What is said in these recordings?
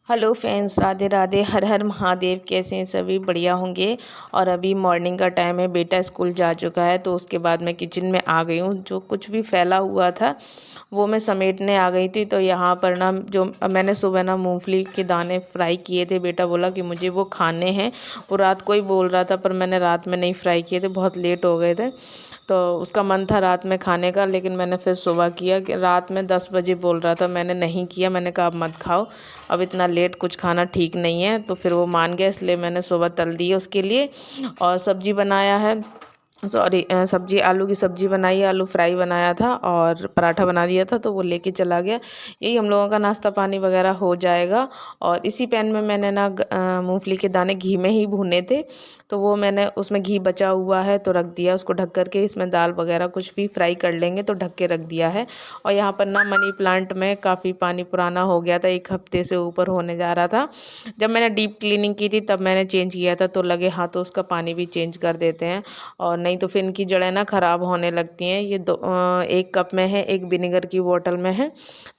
Hello friends, Radhe Radhe, हर हर महादेव। कैसे हैं सभी? बढ़िया होंगे। और अभी मॉर्निंग का टाइम है, बेटा स्कूल जा चुका है तो उसके बाद मैं किचन में आ गई हूँ। जो कुछ भी फैला हुआ था वो मैं समेटने आ गई थी। तो यहाँ पर ना जो मैंने सुबह ना मूंगफली के दाने फ्राई किए थे, बेटा बोला कि मुझे वो खाने हैं। वो रात को ही बोल रहा था पर मैंने रात में नहीं फ्राई किए थे, बहुत लेट हो गए थे। तो उसका मन था रात में खाने का, लेकिन मैंने फिर सुबह किया। कि रात में 10 बजे बोल रहा था, मैंने नहीं किया। मैंने कहा अब मत खाओ, अब इतना लेट कुछ खाना ठीक नहीं है। तो फिर वो मान गया, इसलिए मैंने सुबह तल दी उसके लिए। और सब्जी बनाया है, सॉरी, सब्जी आलू की सब्जी बनाई है, आलू फ्राई बनाया था और पराठा बना दिया था तो वो लेके चला गया। यही हम लोगों का नाश्ता पानी वगैरह हो जाएगा। और इसी पैन में मैंने ना मूंगफली के दाने घी में ही भुने थे, तो वो मैंने उसमें घी बचा हुआ है तो रख दिया उसको ढक करके। इसमें दाल वगैरह कुछ भी फ्राई कर लेंगे तो ढक के रख दिया है। और यहाँ पर ना मनी प्लांट में काफ़ी पानी पुराना हो गया था, 1 हफ्ते से ऊपर होने जा रहा था। जब मैंने डीप क्लीनिंग की थी तब मैंने चेंज किया था, तो लगे हाँ तो उसका पानी भी चेंज कर देते हैं, और नहीं तो फिर इनकी जड़ें ना ख़राब होने लगती हैं। ये 1 कप में है, एक विनेगर की बोतल में है,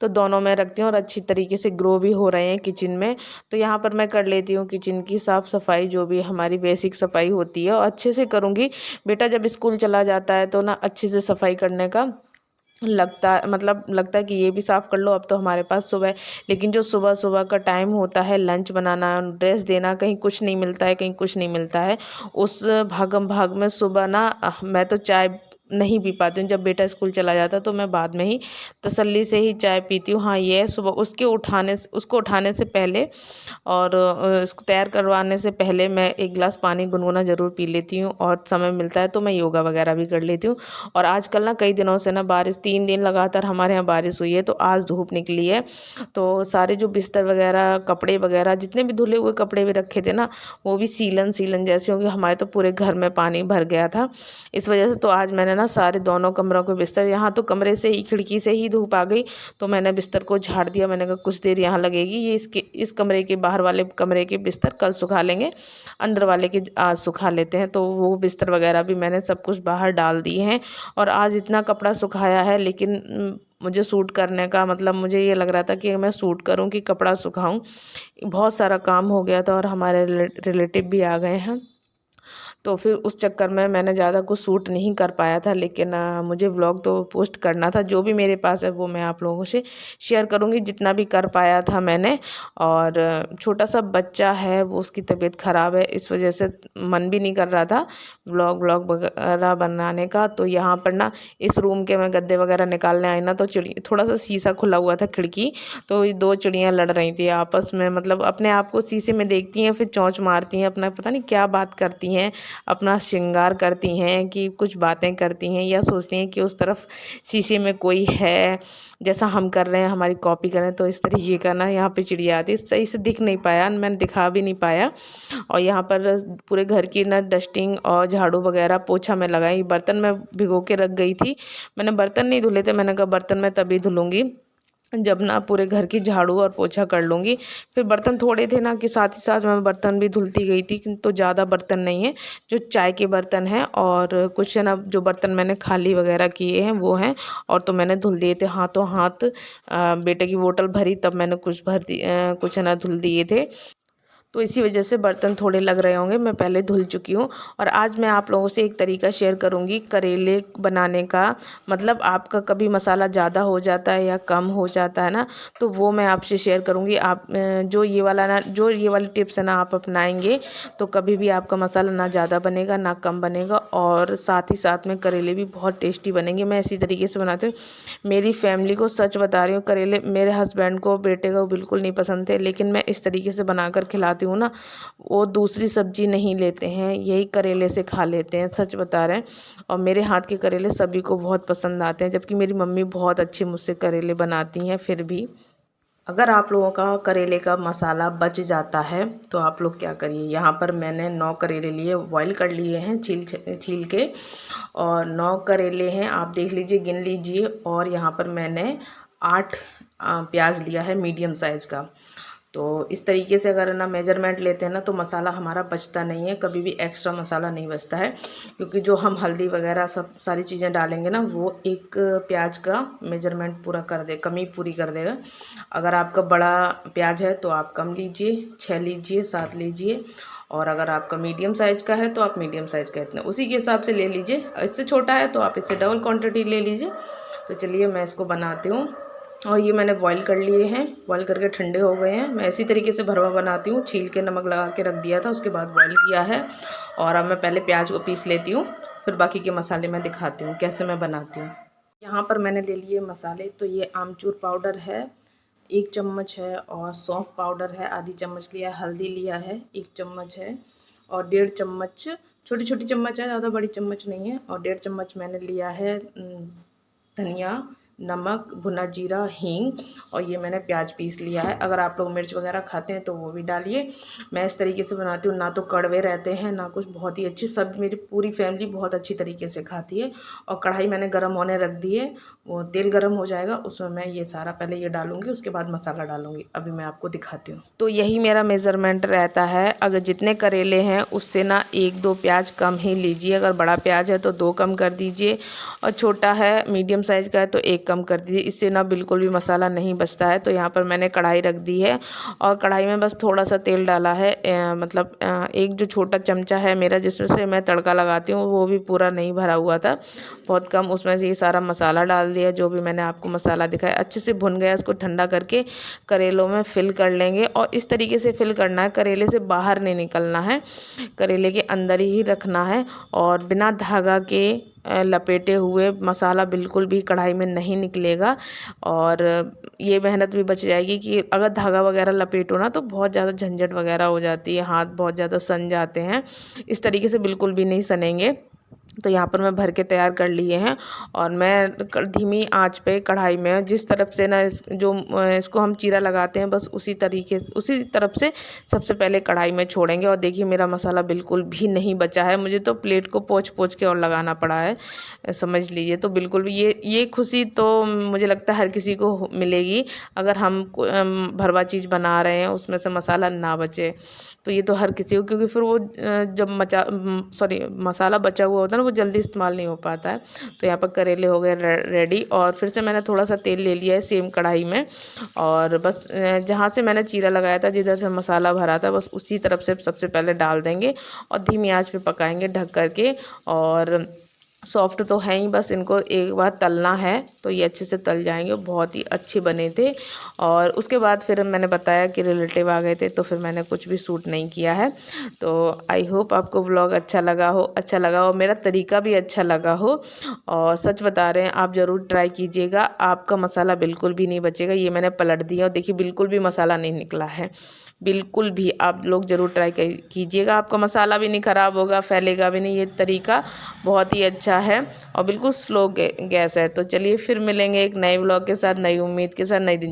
तो दोनों में रखती हूँ और अच्छी तरीके से ग्रो भी हो रहे हैं किचन में। तो यहाँ पर मैं कर लेती हूँ किचन की साफ़ सफाई, जो भी हमारी बेसिक सफाई होती है और अच्छे से करूँगी। बेटा जब स्कूल चला जाता है तो ना अच्छे से सफाई करने का लगता है कि ये भी साफ़ कर लो, अब तो हमारे पास सुबह है। लेकिन जो सुबह सुबह का टाइम होता है, लंच बनाना, ड्रेस देना, कहीं कुछ नहीं मिलता है, कहीं कुछ नहीं मिलता है। उस भागम भाग में सुबह ना मैं तो चाय नहीं पी पाती हूँ। जब बेटा स्कूल चला जाता है तो मैं बाद में ही तसल्ली से ही चाय पीती हूँ। हाँ, ये है सुबह उसको उठाने से पहले और इसको तैयार करवाने से पहले मैं 1 गिलास पानी गुनगुना ज़रूर पी लेती हूँ। और समय मिलता है तो मैं योगा वगैरह भी कर लेती हूँ। और आजकल ना कई दिनों से ना बारिश, 3 दिन लगातार हमारे यहाँ बारिश हुई है, तो आज धूप निकली है। तो सारे जो बिस्तर वगैरह, कपड़े वगैरह, जितने भी धुले हुए कपड़े भी रखे थे ना, वो भी सीलन सीलन जैसे होंगे। हमारे तो पूरे घर में पानी भर गया था, इस वजह से तो आज मैंने ना सारे दोनों कमरों के बिस्तर, यहाँ तो कमरे से ही, खिड़की से ही धूप आ गई तो मैंने बिस्तर को झाड़ दिया। मैंने कहा कुछ देर यहाँ लगेगी, ये इस कमरे के, बाहर वाले कमरे के बिस्तर कल सुखा लेंगे, अंदर वाले के आज सुखा लेते हैं। तो वो बिस्तर वगैरह भी मैंने सब कुछ बाहर डाल दिए हैं। और आज इतना कपड़ा सुखाया है, लेकिन मुझे सूट करने का मतलब, मुझे ये लग रहा था कि मैं सूट करूं कि कपड़ा सुखाऊं। बहुत सारा काम हो गया था और हमारे रिलेटिव भी आ गए हैं, तो फिर उस चक्कर में मैंने ज़्यादा कुछ शूट नहीं कर पाया था। लेकिन मुझे व्लॉग तो पोस्ट करना था, जो भी मेरे पास है वो मैं आप लोगों से शेयर करूँगी, जितना भी कर पाया था मैंने। और छोटा सा बच्चा है, वो उसकी तबीयत ख़राब है, इस वजह से मन भी नहीं कर रहा था व्लॉग वगैरह बनाने का। तो यहाँ पर ना इस रूम के मैं गद्दे वगैरह निकालने आई ना, तो चिड़ी, थोड़ा सा शीशा खुला हुआ था खिड़की, तो ये 2 चिड़ियाँ लड़ रही थी आपस में। मतलब अपने आप को शीशे में देखती हैं, फिर चोंच मारती हैं, अपना पता नहीं क्या बात करती हैं, अपना श्रृंगार करती हैं कि कुछ बातें करती हैं, या सोचती हैं कि उस तरफ शीशे में कोई है, जैसा हम कर रहे हैं हमारी कॉपी करें। तो इस तरीके का ना यहाँ पे चिड़िया आती, सही से दिख नहीं पाया, मैंने दिखा भी नहीं पाया। और यहाँ पर पूरे घर की ना डस्टिंग और झाड़ू वगैरह, पोछा मैं लगाई। बर्तन मैं भिगो के रख गई थी, मैंने बर्तन नहीं धुले थे, मैंने कहा बर्तन मैं तभी धुलूँगी जब ना पूरे घर की झाड़ू और पोछा कर लूँगी। फिर बर्तन थोड़े थे ना, कि साथ ही साथ मैं बर्तन भी धुलती गई थी, तो ज़्यादा बर्तन नहीं है, जो चाय के बर्तन हैं और कुछ है ना, जो बर्तन मैंने खाली वगैरह किए हैं वो हैं, और तो मैंने धुल दिए थे हाथों हाथ। बेटे की बोतल भरी तब मैंने कुछ है ना धुल दिए थे। तो इसी वजह से बर्तन थोड़े लग रहे होंगे, मैं पहले धुल चुकी हूँ। और आज मैं आप लोगों से एक तरीका शेयर करूँगी करेले बनाने का। मतलब आपका कभी मसाला ज़्यादा हो जाता है या कम हो जाता है ना, तो वो मैं आपसे शेयर करूँगी। आप जो ये वाली टिप्स है ना आप अपनाएंगे, तो कभी भी आपका मसाला ना ज़्यादा बनेगा ना कम बनेगा, और साथ ही साथ में करेले भी बहुत टेस्टी बनेंगे। मैं इसी तरीके से बनाती हूँ। मेरी फैमिली को सच बता रही हूँ, करेले मेरे हस्बैंड को, बेटे को बिल्कुल नहीं पसंद थे, लेकिन मैं इस तरीके से बनाकर खिलाती हूँ ना, वो दूसरी सब्जी नहीं लेते हैं, यही करेले से खा लेते हैं, सच बता रहे हैं। और मेरे हाथ के करेले सभी को बहुत पसंद आते हैं, जबकि मेरी मम्मी बहुत अच्छे मुझसे करेले बनाती हैं। फिर भी अगर आप लोगों का करेले का मसाला बच जाता है तो आप लोग क्या करिए, यहाँ पर मैंने 9 करेले लिए, बॉईल कर लिए हैं छील छील के, और 9 करेले हैं, आप देख लीजिए, गिन लीजिए। और यहाँ पर मैंने 8 प्याज लिया है मीडियम साइज़ का। तो इस तरीके से अगर ना मेजरमेंट लेते हैं ना तो मसाला हमारा बचता नहीं है, कभी भी एक्स्ट्रा मसाला नहीं बचता है, क्योंकि जो हम हल्दी वगैरह सब सारी चीज़ें डालेंगे ना वो एक प्याज का मेजरमेंट पूरा कर दे, कमी पूरी कर देगा। अगर आपका बड़ा प्याज है तो आप कम लीजिए, 6 लीजिए, 7 लीजिए, और अगर आपका मीडियम साइज़ का है तो आप मीडियम साइज़ का इतना उसी के हिसाब से ले लीजिए। इससे छोटा है तो आप इससे डबल क्वांटिटी ले लीजिए। तो चलिए मैं इसको बनाती हूँ। और ये मैंने बॉईल कर लिए हैं, बॉईल करके ठंडे हो गए हैं। मैं इसी तरीके से भरवा बनाती हूँ, छील के नमक लगा के रख दिया था, उसके बाद बॉईल किया है। और अब मैं पहले प्याज को पीस लेती हूँ, फिर बाकी के मसाले मैं दिखाती हूँ कैसे मैं बनाती हूँ। यहाँ पर मैंने ले लिए मसाले, तो ये आमचूर पाउडर है 1 चम्मच है, और सौंफ पाउडर है आधी चम्मच लिया है, हल्दी लिया है 1 चम्मच है, और 1.5 चम्मच, छोटी छोटी चम्मच है, ज़्यादा बड़ी चम्मच नहीं है, और 1.5 चम्मच मैंने लिया है धनिया, नमक, भुना जीरा, हींग, और ये मैंने प्याज पीस लिया है। अगर आप लोग मिर्च वगैरह खाते हैं तो वो भी डालिए। मैं इस तरीके से बनाती हूँ, ना तो कड़वे रहते हैं ना कुछ, बहुत ही अच्छी, सब मेरी पूरी फैमिली बहुत अच्छी तरीके से खाती है। और कढ़ाई मैंने गर्म होने रख दी है, वो तेल गर्म हो जाएगा, उसमें मैं ये सारा पहले ये डालूँगी, उसके बाद मसाला डालूँगी। अभी मैं आपको दिखाती हूँ। तो यही मेरा मेज़रमेंट रहता है, अगर जितने करेले हैं उससे ना 1-2 प्याज कम ही लीजिए। अगर बड़ा प्याज है तो 2 कम कर दीजिए, और छोटा है मीडियम साइज़ का है तो 1 कम कर दीजिए। इससे ना बिल्कुल भी मसाला नहीं बचता है। तो यहाँ पर मैंने कढ़ाई रख दी है, और कढ़ाई में बस थोड़ा सा तेल डाला है, मतलब एक जो छोटा चमचा है मेरा जिसमें से मैं तड़का लगाती हूँ, वो भी पूरा नहीं भरा हुआ था, बहुत कम, उसमें से ये सारा मसाला डाल दिया जो भी मैंने आपको मसाला दिखाया। अच्छे से भुन गया, इसको ठंडा करके करेलों में फिल कर लेंगे, और इस तरीके से फिल करना है, करेले से बाहर नहीं निकलना है, करेले के अंदर ही रखना है, और बिना धागा के लपेटे हुए मसाला बिल्कुल भी कढ़ाई में नहीं निकलेगा। और ये मेहनत भी बच जाएगी कि अगर धागा वगैरह लपेटो ना तो बहुत ज़्यादा झंझट वगैरह हो जाती है, हाथ बहुत ज़्यादा सन जाते हैं। इस तरीके से बिल्कुल भी नहीं सनेंगे। तो यहाँ पर मैं भर के तैयार कर लिए हैं, और मैं धीमी आंच पे कढ़ाई में जिस तरफ से ना इसको हम चीरा लगाते हैं, बस उसी तरफ से सबसे पहले कढ़ाई में छोड़ेंगे। और देखिए मेरा मसाला बिल्कुल भी नहीं बचा है, मुझे तो प्लेट को पोंछ पोंछ के और लगाना पड़ा है, समझ लीजिए। तो बिल्कुल भी ये खुशी तो मुझे लगता है हर किसी को मिलेगी, अगर हम भरवा चीज़ बना रहे हैं उसमें से मसाला ना बचे, तो ये तो हर किसी को, क्योंकि फिर वो जब मसाला बचा हुआ होता है ना वो जल्दी इस्तेमाल नहीं हो पाता है। तो यहाँ पर करेले हो गए रेडी, और फिर से मैंने थोड़ा सा तेल ले लिया है सेम कढ़ाई में, और बस जहाँ से मैंने चीरा लगाया था, जिधर से मसाला भरा था, बस उसी तरफ से सबसे पहले डाल देंगे, और धीमी आंच पे पकाएंगे ढक करके। और सॉफ्ट तो है ही, बस इनको एक बार तलना है तो ये अच्छे से तल जाएंगे, बहुत ही अच्छे बने थे। और उसके बाद फिर मैंने बताया कि रिलेटिव आ गए थे, तो फिर मैंने कुछ भी शूट नहीं किया है। तो आई होप आपको व्लॉग अच्छा लगा हो, मेरा तरीका भी अच्छा लगा हो, और सच बता रहे हैं आप ज़रूर ट्राई कीजिएगा, आपका मसाला बिल्कुल भी नहीं बचेगा। ये मैंने पलट दिया और देखिए बिल्कुल भी मसाला नहीं निकला है, बिल्कुल भी। आप लोग ज़रूर ट्राई कीजिएगा, आपका मसाला भी नहीं ख़राब होगा, फैलेगा भी नहीं। ये तरीका बहुत ही अच्छा है, और बिल्कुल स्लो गैस है। तो चलिए फिर मिलेंगे एक नए व्लॉग के साथ, नई उम्मीद के साथ, नई दिन।